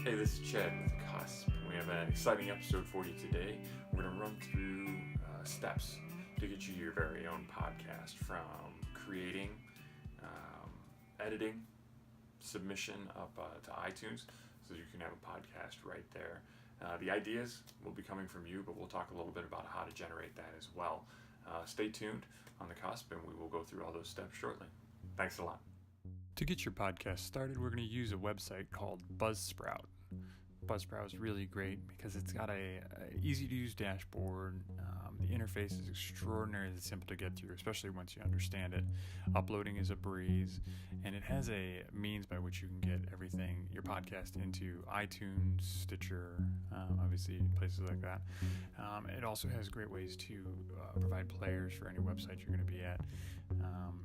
Hey, this is Chad with The Cusp. We have an exciting episode for you today. We're going to run through steps to get you your very own podcast, from creating, editing, submission up to iTunes, so you can have a podcast right there. The ideas will be coming from you, but we'll talk a little bit about how to generate that as well. Stay tuned on The Cusp, and we will go through all those steps shortly. Thanks a lot. To get your podcast started, we're going to use a website called Buzzsprout. Buzzsprout is really great because it's got a easy-to-use dashboard. The interface is extraordinarily simple to get through, especially once you understand it. Uploading is a breeze, and it has a means by which you can get everything, your podcast, into iTunes, Stitcher, obviously places like that. It also has great ways to provide players for any website you're going to be at,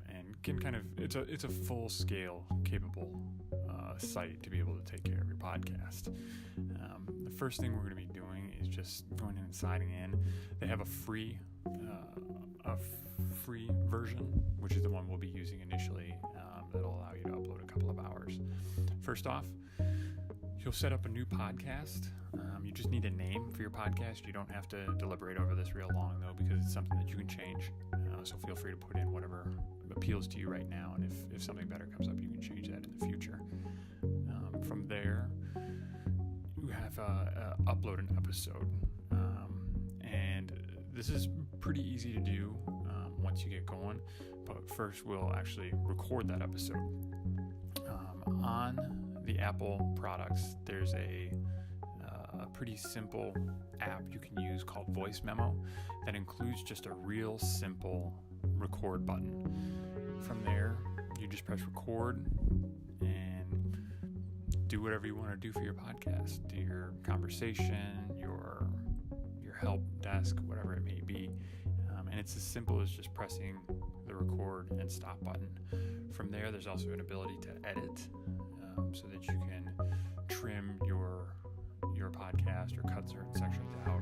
and can it's a full-scale capable site to be able to take care of your podcast. The first thing we're going to be doing is just going in and signing in. They have a free version, which is the one we'll be using initially. That'll allow you to upload a couple of hours. First off, you'll set up a new podcast. You just need a name for your podcast. You don't have to deliberate over this real long, though, because it's something that you can change. So feel free to put in whatever appeals to you right now, and if something better comes up, you can change that in the future. From there, you have upload an episode, and this is pretty easy to do once you get going. But first, we'll actually record that episode. On the Apple products, there's a pretty simple app you can use called Voice Memo that includes just a real simple record button. From there, you just press record and do whatever you want to do for your podcast. Do your conversation, your help desk, whatever it may be. And it's as simple as just pressing the record and stop button. From there, there's also an ability to edit so that you can trim your podcast or cut certain sections out,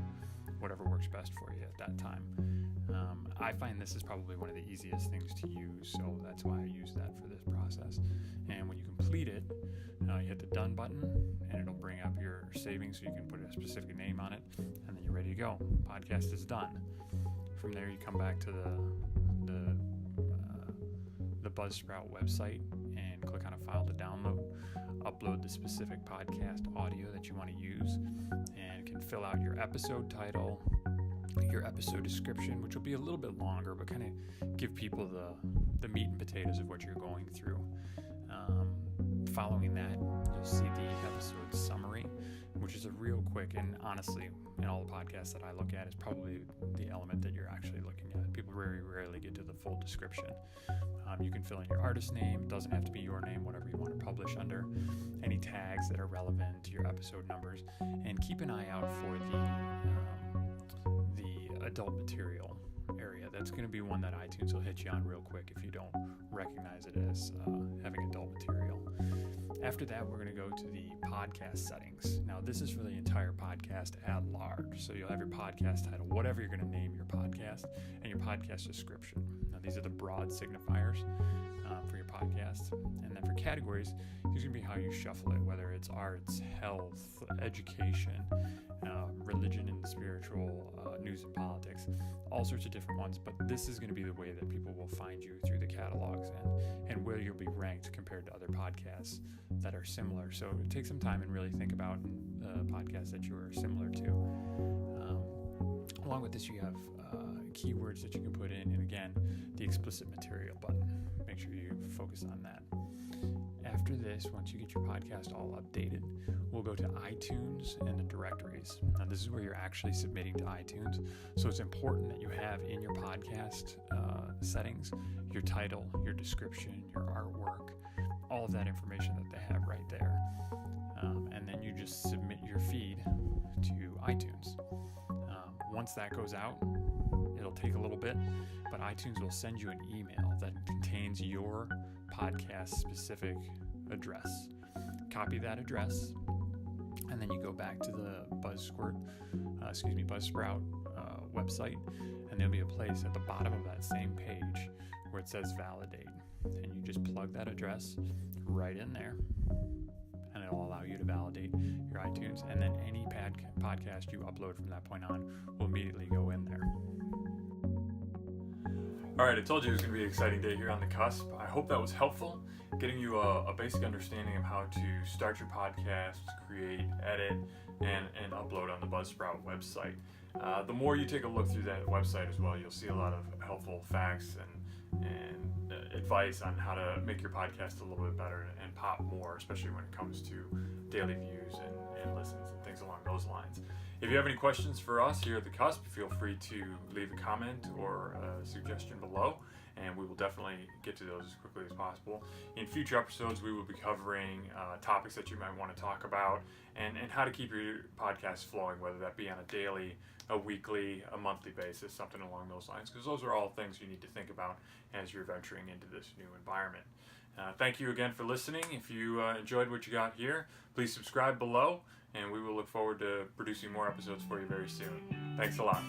whatever works best for you at that time. I find this is probably one of the easiest things to use, so that's why I use that for this process. And when you complete it, you hit the done button, and it'll bring up your savings so you can put a specific name on it, and then you're ready to go. Podcast is done. From there, you come back to the Buzzsprout website and click on a file to download. Upload the specific podcast audio that you want to use, and can fill out your episode title, your episode description, which will be a little bit longer, but kind of give people the meat and potatoes of what you're going through. Following that, you'll see the episode summary, which is a real quick, and honestly, in all the podcasts that I look at, is probably the element that you're actually looking at. People very rarely get to the full description. You can fill in your artist name. It doesn't have to be your name, whatever you want to publish under. Any tags that are relevant to your episode numbers, and keep an eye out for the adult material area. That's going to be one that iTunes will hit you on real quick if you don't recognize it as having adult material. After that, we're going to go to the podcast settings. Now, this is for the entire podcast at large. So you'll have your podcast title, whatever you're going to name your podcast, and your podcast description. Now, these are the broad signifiers for your podcast. And then for categories, these are going to be how you shuffle it, whether it's arts, health, education, religion and spiritual, news and politics, all sorts of different ones. But this is going to be the way that people will find you through the catalogs and where you'll be ranked compared to other podcasts that are similar. So take some time and really think about podcasts that you are similar to. Along with this, you have keywords that you can put in, and again, the explicit material button. Make sure you focus on that. After this, once you get your podcast all updated, we'll go to iTunes and the directories. Now, this is where you're actually submitting to iTunes, so it's important that you have in your podcast settings your title, your description, your artwork, all of that information that they have right there. And then you just submit your feed to iTunes. Once that goes out, it'll take a little bit, but iTunes will send you an email that contains your podcast specific address. Copy that address, and then you go back to the Buzzsprout website, and there'll be a place at the bottom of that same page where it says validate, and you just plug that address right in there, and it'll allow you to validate your iTunes. And then any podcast you upload from that point on will immediately go in there. All right, I told you it was going to be an exciting day here on the cusp. I hope that was helpful, getting you a basic understanding of how to start your podcast, create, edit, and upload on the Buzzsprout website. The more you take a look through that website as well, you'll see a lot of helpful facts and advice on how to make your podcast a little bit better and pop more, especially when it comes to daily views and listens and things along those lines. If you have any questions for us here at the Cusp, feel free to leave a comment or a suggestion below, and we will definitely get to those as quickly as possible. In future episodes, we will be covering topics that you might want to talk about and how to keep your podcast flowing, whether that be on a daily, a weekly, a monthly basis, something along those lines, because those are all things you need to think about as you're venturing into this new environment. Thank you again for listening. If you enjoyed what you got here, please subscribe below, and we will look forward to producing more episodes for you very soon. Thanks a lot.